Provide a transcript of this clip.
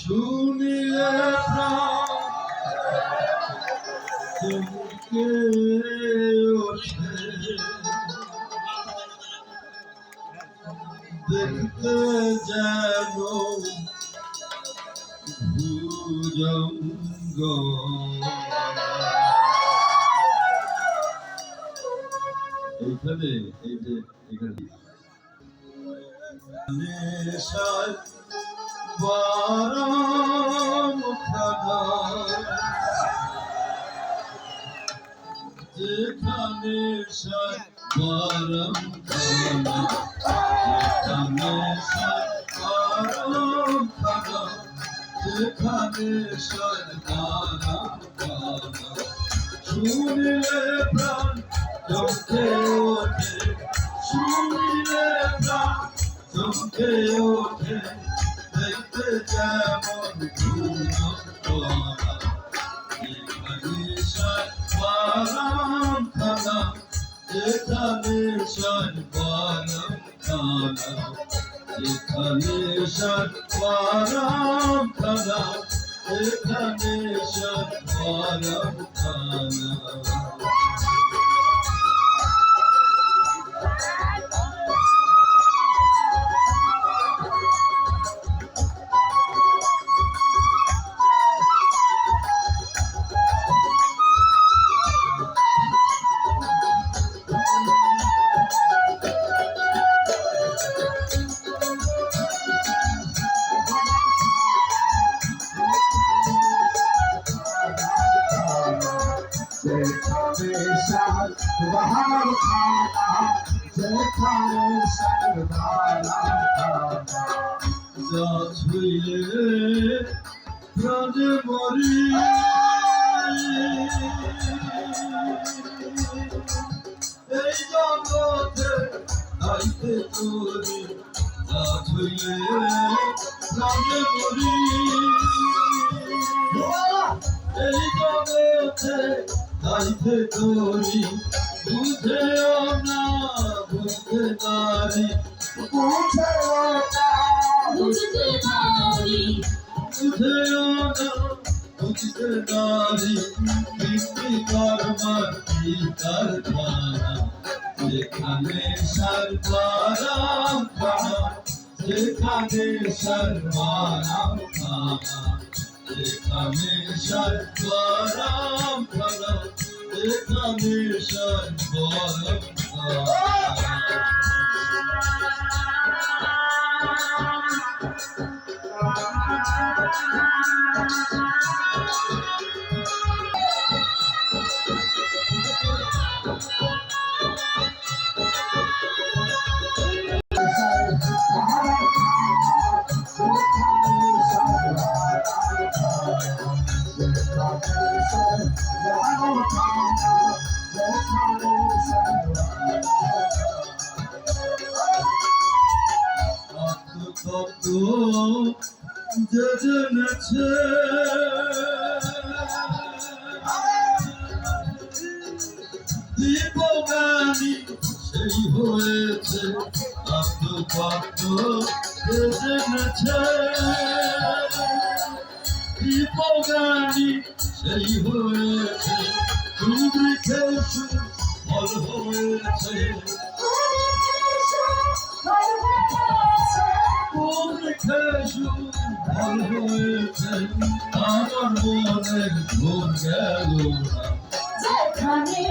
শুনিলে চমকে ওঠে, দেখতে যেন ভুজঙ্গ। এইখানে এই যে এখানে যেখানে শুনিলে প্রাণ চমকে ওঠে, শুনিলে প্রাণ চমকে ওঠে, দেখতে যেমন যেখানে সর্বারাম খানা, যেখানে সর্বারাম খানা, যেখানে সর্বারাম খানা। যা ছুঁয়ে প্রাণে মরি, এই জগতে আইতে তোরি, যা ছুঁয়ে প্রাণে মরি, এই জগতে আইতে তোরি, বুঝেও না বুঝতে নারী, বুঝেও না বুঝতে নারী, বুঝেও না বুঝতে নারী, কিন্তু কর্মার পিতার খানা, যেখানে সর্বারাম খানা, যেখানে সর্বারাম খানা, যেখানে সর্বারাম খানা, যেখানে সর্বারাম খানা। যে জেনেছে দীপজ্ঞানী সেই হয়েছে, আত্মতত্ত্ব যে জেনেছে দীপজ্ঞানী সেই হয়েছে, দুর্ভিক্ষে ফল হয়েছে, ফল হয়েছে, আমার মনের ঘুম গেল না, যেখানে